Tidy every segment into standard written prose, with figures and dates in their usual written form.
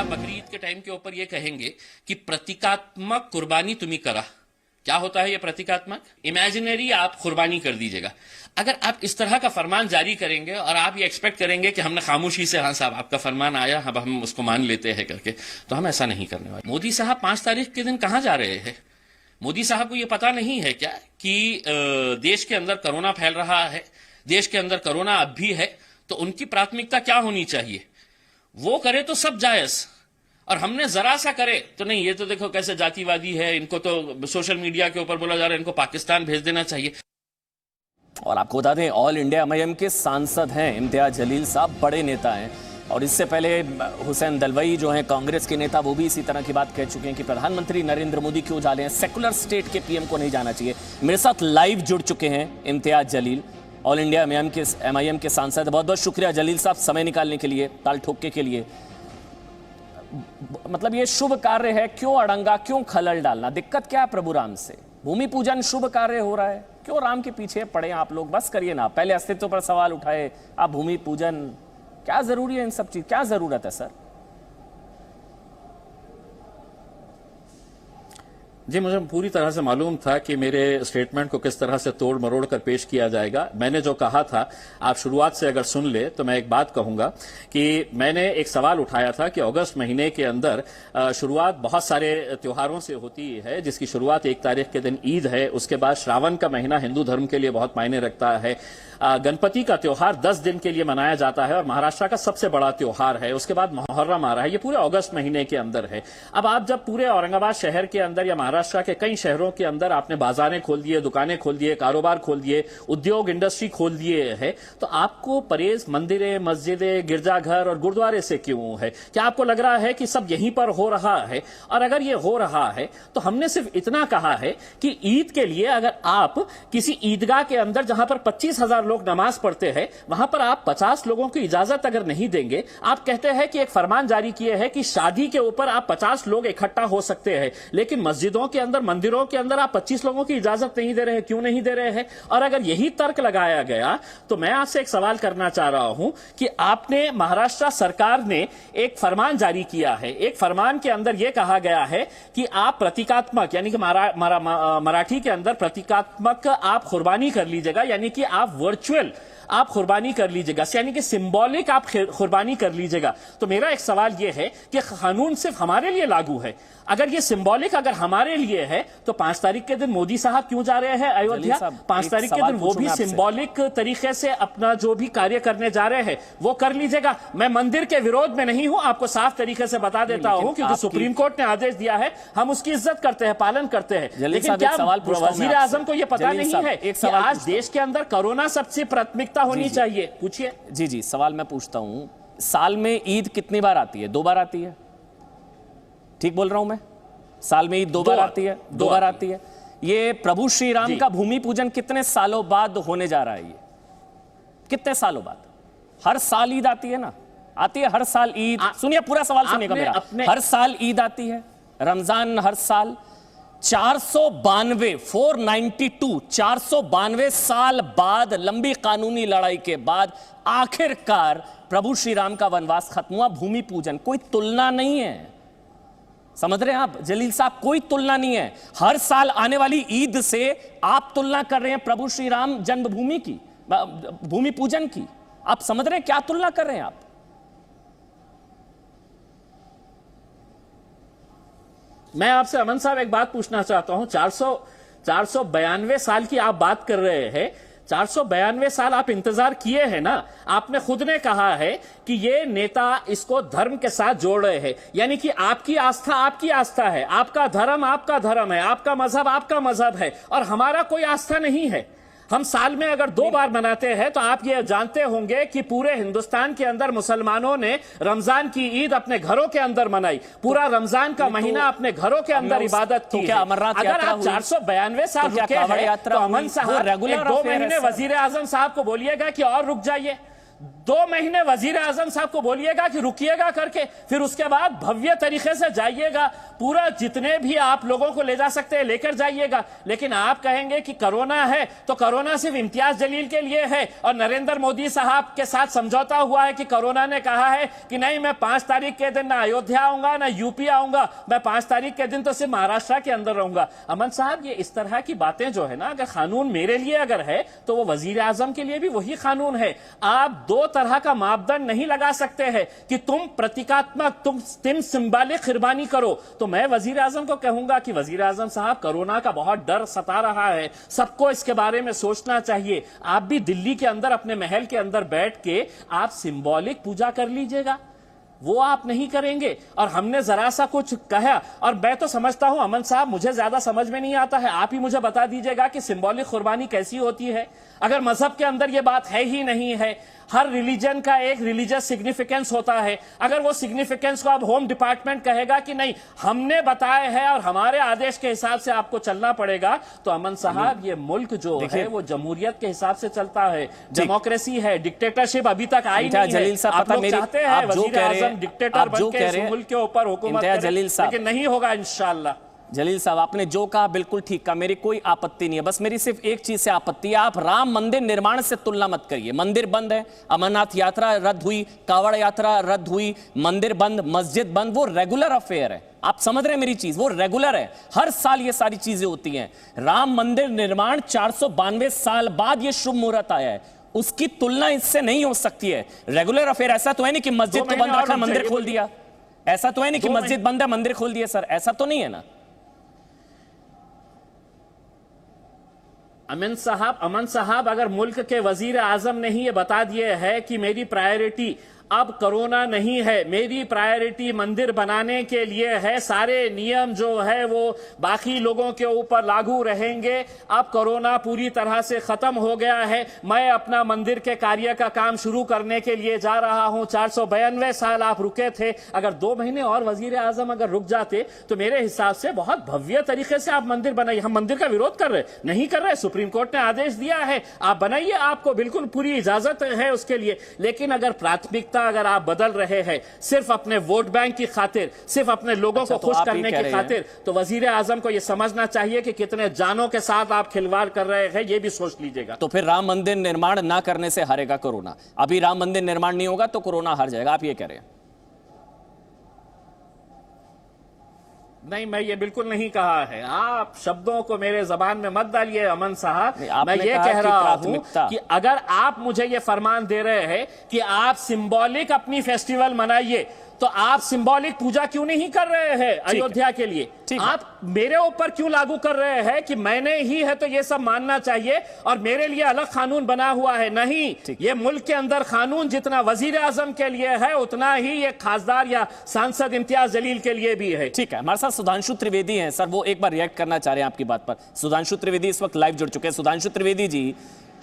आप बकरी ईद के टाइम के ऊपर ये कहेंगे कि प्रतीकात्मक कुर्बानी तुम्ही करा। क्या होता है ये प्रतीकात्मक? इमेजिनरी आप कुर्बानी कर दीजिएगा। अगर आप इस तरह का फरमान जारी करेंगे और आप ये एक्सपेक्ट करेंगे कि हमने खामोशी से, हाँ साहब आपका फरमान आया, अब हम उसको मान लेते हैं करके, तो हम ऐसा नहीं करने वाले। मोदी साहब 5 तारीख के दिन कहां जा रहे हैं? मोदी साहब को ये पता नहीं है क्या कि देश के अंदर कोरोना फैल रहा है, देश के अंदर कोरोना अब भी है, तो उनकी प्राथमिकता क्या होनी चाहिए? वो करे तो सब जायज, और हमने जरा सा करे तो नहीं। ये तो देखो कैसे जातिवादी है, इनको तो सोशल मीडिया के ऊपर बोला जा रहा है इनको पाकिस्तान भेज देना चाहिए। और आपको बता दें, ऑल इंडिया एमआईएम के सांसद हैं इम्तियाज जलील साहब, बड़े नेता हैं। और इससे पहले हुसैन दलवाई जो हैं कांग्रेस के नेता, वो भी इसी तरह की बात कह चुके हैं कि प्रधानमंत्री नरेंद्र मोदी क्यों जा रहे हैं, सेकुलर स्टेट के पीएम को नहीं जाना चाहिए। मेरे साथ लाइव जुड़ चुके हैं Imtiaz Jaleel, all India MIM के सांसद। बहुत बहुत शुक्रिया जलील साहब समय निकालने के लिए, ताल ठोके के लिए। मतलब ये शुभ कार्य है, क्यों अड़ंगा, क्यों खलल डालना? दिक्कत क्या है प्रभु राम से? भूमि पूजन शुभ कार्य हो रहा है, क्यों राम के पीछे पड़े आप लोग? बस करिए ना, पहले अस्तित्व पर सवाल उठाए, आप भूमि पूजन। क्या जरूरी है इन सब चीज, क्या जरूरत है सर? जी, मुझे पूरी तरह से मालूम था कि मेरे स्टेटमेंट को किस तरह से तोड़ मरोड़ कर पेश किया जाएगा। मैंने जो कहा था, आप शुरुआत से अगर सुन ले तो मैं एक बात कहूंगा कि मैंने एक सवाल उठाया था कि अगस्त महीने के अंदर शुरुआत बहुत सारे त्योहारों से होती है, जिसकी शुरुआत 1 तारीख के दिन ईद है। उसके बाद श्रावण का महीना हिंदू धर्म के लिए बहुत मायने रखता है। गणपति का त्योहार 10 दिन के लिए मनाया जाता है और महाराष्ट्र का सबसे बड़ा त्योहार है। उसके बाद मुहर्रम आ रहा है, ये पूरे अगस्त महीने के अंदर है। अब आप जब पूरे औरंगाबाद शहर के अंदर या महाराष्ट्र के कई शहरों के अंदर आपने बाजारें खोल दिए, दुकानें खोल दिए, कारोबार खोल दिए, उद्योग इंडस्ट्री खोल दिए है, तो आपको परहेज मंदिरें, मस्जिदें, गिरजाघर और गुरुद्वारे से क्यों है? क्या आपको लग रहा है कि सब यहीं पर हो रहा है? और अगर ये हो रहा है तो हमने सिर्फ इतना कहा है कि ईद के लिए अगर आप किसी ईदगाह के अंदर जहां पर 25,000 लोग नमाज पढ़ते हैं, वहां पर आप 50 लोगों की इजाजत अगर नहीं देंगे, आप कहते हैं कि एक फरमान जारी किए है कि शादी के ऊपर आप 50 लोग इकट्ठा हो सकते हैं, लेकिन मस्जिदों के अंदर, मंदिरों के अंदर आप 25 लोगों की इजाजत नहीं दे रहे हैं। क्यों नहीं दे रहे हैं? और अगर यही तर्क लगाया गया तो मैं आपसे एक सवाल करना चाह रहा हूं कि आपने, महाराष्ट्र सरकार ने एक फरमान जारी किया है, एक फरमान के अंदर यह कहा गया है कि आप प्रतीकात्मक, यानी कि मराठी के अंदर प्रतीकात्मक आप कुर्बानी कर लीजिएगा, यानी कि आप वर्चुअल आप कुर्बानी कर लीजिएगा, यानी कि सिंबॉलिक आप कुर्बानी कर लीजिएगा। तो मेरा एक सवाल यह है कि कानून सिर्फ हमारे लिए लागू है। अगर ये सिंबॉलिक अगर हमारे लिए है तो 5 तारीख के दिन मोदी साहब क्यों जा रहे हैं अयोध्या? 5 तारीख के दिन वो भी सिंबॉलिक तरीके से अपना जो भी कार्य करने जा रहे हैं वो कर लीजिएगा। मैं मंदिर के विरोध में नहीं हूं, आपको साफ तरीके से बता देता हूं, क्योंकि सुप्रीम कोर्ट ने आदेश दिया है, हम उसकी इज्जत करते हैं, पालन करते हैं। लेकिन क्या वजीर आजम को यह पता नहीं है कि आज देश के अंदर कोरोना सबसे प्राथमिकता होनी चाहिए? पूछिए। जी, सवाल मैं पूछता हूं, साल में ईद कितनी बार आती है? 2 बार आती है, ठीक बोल रहा हूं मैं? साल में ईद 2 बार आती है, 2 बार आती है। ये प्रभु श्री राम का भूमि पूजन कितने सालों बाद होने जा रहा है? ये कितने सालों बाद? हर साल ईद आती है ना, आती है हर साल ईद। सुनिए, पूरा सवाल सुनिएगा मेरा। हर साल ईद आती है, रमजान हर साल। 492 साल बाद, लंबी कानूनी लड़ाई के बाद आखिरकार प्रभु श्री राम का वनवास खत्म हुआ। भूमि पूजन कोई तुलना नहीं है, समझ रहे हैं आप जलील साहब? कोई तुलना नहीं है। हर साल आने वाली ईद से आप तुलना कर रहे हैं प्रभु श्री राम जन्मभूमि की, भूमि पूजन की। आप समझ रहे हैं क्या तुलना कर रहे हैं आप? मैं आपसे अमन साहब एक बात पूछना चाहता हूं। 492 साल की आप बात कर रहे हैं, 492 साल आप इंतजार किए हैं ना। आपने खुद ने कहा है कि ये नेता इसको धर्म के साथ जोड़ रहे हैं, यानी कि आपकी आस्था है, आपका धर्म है, आपका मजहब है, और हमारा कोई आस्था नहीं है। हम साल में अगर 2 बार मनाते हैं तो आप ये जानते होंगे कि पूरे हिंदुस्तान के अंदर मुसलमानों ने रमजान की ईद अपने घरों के अंदर मनाई, पूरा रमजान का महीना अपने घरों के अंदर इबादत की है। अगर आप 492 साल रुके हैं तो अमन साहब 1-2 महीने वजीर आजम साहब को बोलिएगा कि और रुक जाइए। 2 महीने वजीर आजम साहब को बोलिएगा कि रुकिएगा करके, फिर उसके बाद भव्य तरीके से जाइएगा, पूरा जितने भी आप लोगों को ले जा सकते हैं लेकर जाइएगा। लेकिन आप कहेंगे कि कोरोना है तो कोरोना सिर्फ इम्तियाज जलील के लिए है, और नरेंद्र मोदी साहब के साथ समझौता हुआ है कि कोरोना ने कहा है कि नहीं, मैं 5 तारीख के दिन ना अयोध्या आऊंगा ना यूपी आऊंगा, मैं 5 तारीख के दिन तो सिर्फ महाराष्ट्र के अंदर रहूंगा। अमन साहब, ये इस तरह की बातें जो है ना, अगर कानून मेरे लिए अगर है तो वो वजीर आजम के लिए भी वही कानून है। आप 2 तरह का मापदंड नहीं लगा सकते हैं कि तुम प्रतीकात्मक, तुम सिंबॉलिक कुर्बानी करो। तो मैं वजीर आजम को कहूंगा कि वजीर आजम साहब, कोरोना का बहुत डर सता रहा है, सबको इसके बारे में सोचना चाहिए। आप भी दिल्ली के अंदर अपने महल के अंदर बैठ के आप सिंबॉलिक पूजा कर लीजिएगा, वो आप नहीं करेंगे। और हमने जरा सा कुछ कहा, और मैं तो समझता हूं अमन साहब, मुझे ज्यादा समझ में नहीं आता है, आप ही मुझे बता दीजिएगा कि सिंबॉलिक कुर्बानी कैसी होती है। अगर मजहब के अंदर ये बात है ही नहीं है, हर रिलीजन का एक रिलीजियस सिग्निफिकेंस होता है, अगर वो सिग्निफिकेंस को अब होम डिपार्टमेंट कहेगा कि नहीं हमने बताए हैं और हमारे आदेश के हिसाब से आपको चलना पड़ेगा, तो अमन साहब ये मुल्क जो है वो जमहूरियत के हिसाब से चलता है, डेमोक्रेसी है, डिक्टेटरशिप अभी तक आई नहीं है। आप लोग चाहते हैं वजीर आजम डिक्टेटर बन के इस मुल्क के ऊपर हुकूमत करे, लेकिन नहीं होगा इंशाअल्लाह। जलील साहब, आपने जो कहा बिल्कुल ठीक कहा, मेरी कोई आपत्ति नहीं है, बस मेरी सिर्फ एक चीज से आपत्ति है, आप राम मंदिर निर्माण से तुलना मत करिए। मंदिर बंद है, अमरनाथ यात्रा रद्द हुई, कावड़ यात्रा रद्द हुई, मंदिर बंद, मस्जिद बंद, वो रेगुलर अफेयर है। आप समझ रहे हैं मेरी चीज, वो रेगुलर है, हर साल ये सारी चीजें होती हैं। राम मंदिर निर्माण 492 साल बाद ये शुभ मुहूर्त आया है, उसकी तुलना इससे नहीं हो सकती है। रेगुलर अफेयर ऐसा तो है नहीं कि मस्जिद को बंद रखा मंदिर खोल दिया, ऐसा तो है नहीं कि मस्जिद बंद है मंदिर खोल दिया सर, ऐसा तो नहीं है ना। अमन साहब, अगर मुल्क के वजीर आजम ने ही ये बता दिए है कि मेरी प्रायोरिटी अब कोरोना नहीं है, मेरी प्रायोरिटी मंदिर बनाने के लिए है, सारे नियम जो है वो बाकी लोगों के ऊपर लागू रहेंगे, अब कोरोना पूरी तरह से खत्म हो गया है, मैं अपना मंदिर के कार्य का काम शुरू करने के लिए जा रहा हूं। 492 साल आप रुके थे, अगर 2 महीने और वजीर आजम अगर रुक जाते तो मेरे हिसाब से बहुत भव्य तरीके से आप मंदिर बनाइए। हम मंदिर का विरोध कर रहे नहीं कर रहे, सुप्रीम कोर्ट ने आदेश दिया है, आप बनाइए, आपको बिल्कुल पूरी इजाजत है उसके लिए। लेकिन अगर प्राथमिकता अगर आप बदल रहे हैं सिर्फ अपने वोट बैंक की खातिर, सिर्फ अपने लोगों को खुश करने की खातिर, तो वजीर आजम को यह समझना चाहिए कि कितने जानों के साथ आप खिलवाड़ कर रहे हैं, यह भी सोच लीजिएगा। तो फिर राम मंदिर निर्माण ना करने से हारेगा कोरोना, अभी राम मंदिर निर्माण नहीं होगा तो कोरोना हार जाएगा, आप ये कह रहे हैं? नहीं, मैं ये बिल्कुल नहीं कहा है, आप शब्दों को मेरे जबान में मत डालिए अमन साहब। मैं ये कह रहा हूं कि अगर आप मुझे ये फरमान दे रहे हैं कि आप सिंबॉलिक अपनी फेस्टिवल मनाइए, तो आप सिंबॉलिक पूजा क्यों नहीं कर रहे हैं अयोध्या के लिए? आप मेरे ऊपर क्यों लागू कर रहे हैं कि मैंने ही है तो ये सब मानना चाहिए और मेरे लिए अलग कानून बना हुआ है? नहीं, ये मुल्क के अंदर कानून जितना वजीर आजम के लिए है उतना ही ये खासदार या सांसद इम्तियाज जलील के लिए भी है। ठीक है, हमारे साथ सुधांशु त्रिवेदी हैं सर, वो एक बार रिएक्ट करना चाह रहे हैं आपकी बात पर। सुधांशु त्रिवेदी इस वक्त लाइव जुड़ चुके हैं। सुधांशु त्रिवेदी जी,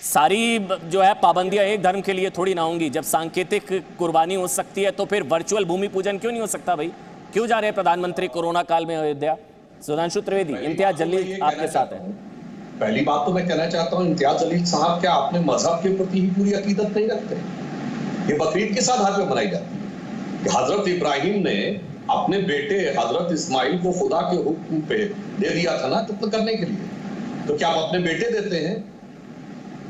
सारी जो है पाबंदियां एक धर्म के लिए थोड़ी ना होंगी, जब सांकेतिक कुर्बानी हो सकती है तो फिर वर्चुअल भूमि पूजन क्यों नहीं हो सकता भाई? क्यों जा रहे हैं प्रधानमंत्री कोरोना काल में अयोध्या? सुधांशु त्रिवेदी, इम्तियाज जलील आपके साथ है। पहली बात तो मैं कहना चाहता हूं, इम्तियाज जलील साहब क्या अपने मजहब के प्रति ही पूरी अकीदत नहीं रखते? ये बकरीद किस आधार पर मनाई जाती है कि हजरत इब्राहिम ने अपने बेटे हजरत इस्माइल को खुदा के हुक्म पे दे दिया था ना कत्ल करने के लिए, तो क्या आप अपने बेटे देते हैं?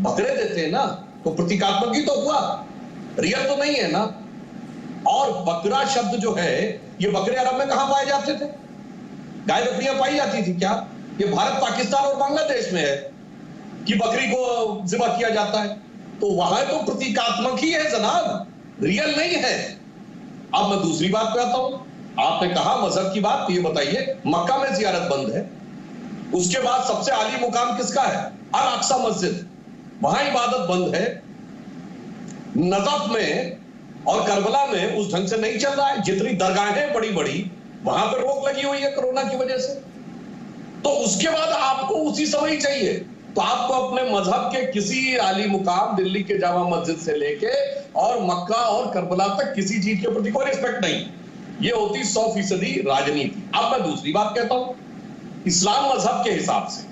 बकरे देते हैं ना, तो प्रतीकात्मक ही तो हुआ, रियल तो नहीं है ना। और बकरा शब्द जो है, ये बकरे अरब में कहां पाए जाते थे? गाय बकरियां पाई जाती थी क्या? ये भारत, पाकिस्तान और बांग्लादेश में है कि बकरी को ज़िबा किया जाता है, तो वहां तो प्रतीकात्मक ही है जनाब, रियल नहीं है। अब मैं दूसरी बात पे आता हूं, आपने कहा मजहब की बात, तो ये बताइए मक्का में जियारत बंद है, उसके बाद सबसे आली मुकाम किसका है? अल अक्सा मस्जिद, वहां इबादत बंद है। नजफ में और करबला में उस ढंग से नहीं चल रहा है, जितनी दरगाहें बड़ी बड़ी वहां पर रोक लगी हुई है कोरोना की वजह से। तो उसके बाद आपको उसी समय ही चाहिए, तो आपको अपने मजहब के किसी आली मुकाम दिल्ली के जामा मस्जिद से लेके और मक्का और करबला तक किसी चीज के प्रति कोई रिस्पेक्ट नहीं, ये होती 100% राजनीति। अब मैं दूसरी बात कहता हूं, इस्लाम मजहब के हिसाब से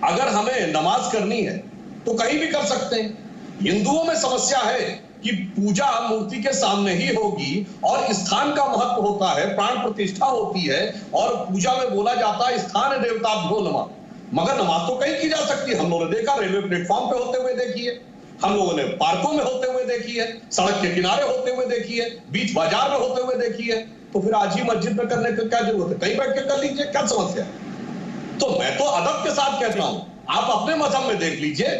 अगर हमें नमाज करनी है तो कहीं भी कर सकते हैं। हिंदुओं में समस्या है कि पूजा मूर्ति के सामने ही होगी और स्थान का महत्व होता है, प्राण प्रतिष्ठा होती है और पूजा में बोला जाता है स्थान देवताभ्यो नमः। मगर नमाज तो कहीं की जा सकती है। हम लोगों ने देखा, रेलवे प्लेटफॉर्म पे होते हुए देखी है, हम लोगों ने पार्कों में होते हुए देखी है, सड़क के किनारे होते हुए देखी है, बीच बाजार में होते हुए देखी है। तो फिर आज ही मस्जिद में करने की क्या जरूरत है? कहीं बैठ के कर लीजिए, क्या समस्या है? तो मैं तो अदब के साथ कहता हूं, आप अपने मजहब में देख लीजिए,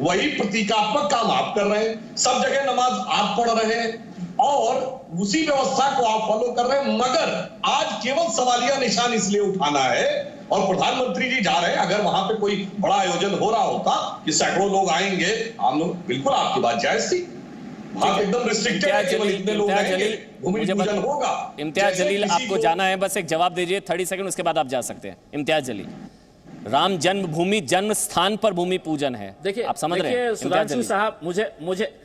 वही प्रतीकात्मक काम आप कर रहे हैं, सब जगह नमाज आप पढ़ रहे हैं और उसी व्यवस्था को आप फॉलो कर रहे हैं। मगर आज केवल सवालिया निशान इसलिए उठाना है और प्रधानमंत्री जी जा रहे हैं, अगर वहां पे कोई बड़ा आयोजन हो रहा होता कि सैकड़ों लोग आएंगे, हम लोग बिल्कुल आपकी बात जायज थी, वहां पे एकदम रिस्ट्रिक्टेड है, केवल इतने लोग आएंगे, भूमि पूजन होगा। इम्तियाज जैसे जलील, किसी आपको को- जाना है, बस एक जवाब दीजिए 30 सेकंड, उसके बाद आप जा सकते हैं। इम्तियाज जलील, राम जन्मभूमि जन्म स्थान पर भूमि पूजन है, देखिए, आप समझ रहे हैं? इम्तियाज सुधांशु जलील। साहब मुझे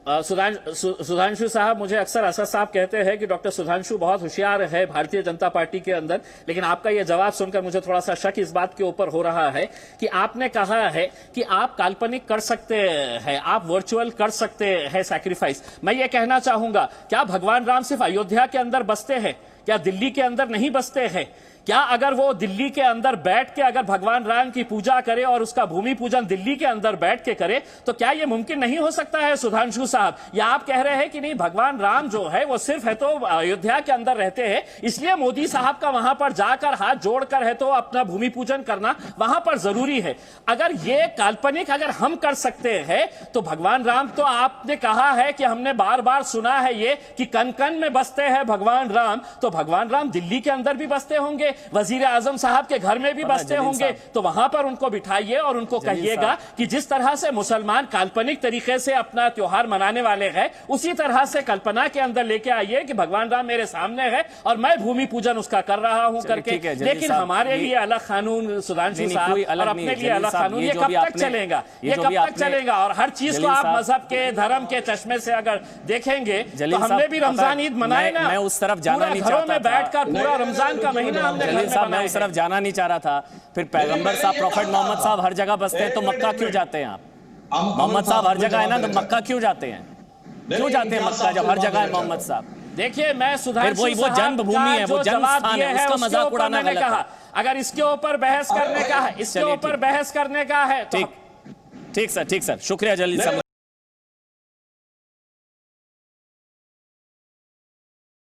सुधांशु साहब मुझे अक्सर असद साहब कहते हैं कि डॉक्टर सुधांशु बहुत होशियार है भारतीय जनता पार्टी के अंदर, लेकिन आपका यह जवाब सुनकर मुझे थोड़ा सा शक इस बात के ऊपर हो रहा है कि आपने कहा है कि आप काल्पनिक कर सकते हैं, आप वर्चुअल कर सकते हैं सैक्रिफाइस। मैं ये कहना चाहूंगा, क्या भगवान राम सिर्फ अयोध्या के अंदर बसते हैं? क्या दिल्ली के अंदर नहीं बसते हैं? क्या अगर वो दिल्ली के अंदर बैठ के अगर भगवान राम की पूजा करे और उसका भूमि पूजन दिल्ली के अंदर बैठ के करे, तो क्या ये मुमकिन नहीं हो सकता है सुधांशु साहब? या आप कह रहे हैं कि नहीं, भगवान राम जो है वो सिर्फ है तो अयोध्या के अंदर रहते हैं, इसलिए मोदी साहब का वहां पर जाकर हाथ जोड़कर है तो अपना भूमि पूजन करना वहां पर जरूरी है? अगर ये काल्पनिक अगर हम कर सकते हैं तो भगवान राम, तो आपने कहा है कि हमने बार बार सुना है ये कि कन कन में बसते हैं भगवान राम, तो भगवान राम दिल्ली के अंदर भी बसते होंगे, वजीर आजम साहब के घर में भी बसते होंगे, तो वहां पर उनको बिठाइए और उनको कहिएगा कि जिस तरह से मुसलमान काल्पनिक तरीके से अपना त्योहार मनाने वाले हैं, उसी तरह से कल्पना के अंदर लेके आइए कि भगवान राम मेरे सामने है और मैं भूमि पूजन उसका कर रहा हूं करके। लेकिन हमारे लिए अलग कानून सुधांशु साहब और अपने लिए अलग कानून, ये कब तक चलेगा? ये कब तक चलेगा? और हर चीज को आप मजहब के, धर्म के चश्मे से अगर देखेंगे तो हमने भी रमजान ईद मनाए ना, मैं उस तरफ जाना नहीं चाहता घरों में बैठकर पूरा रमजान का महीना हमने साहब, मैं उस तरफ जाना नहीं चाह रहा था। फिर पैगंबर साहब, प्रॉफेट मोहम्मद साहब हर जगह बसते हैं, तो मक्का क्यों जाते हैं आप? मोहम्मद साहब हर जगह है ना, तो मक्का क्यों जाते हैं? क्यों जाते हैं मक्का जब हर जगह है मोहम्मद साहब? देखिए, मैं सुधांशु वो जन्मभूमि है, वो जन्म स्थान है, उसका मजाक उड़ाना गलत है। अगर इसके ऊपर बहस करने का है, इसके ऊपर बहस करने का है, ठीक सर, शुक्रिया जलील साहब।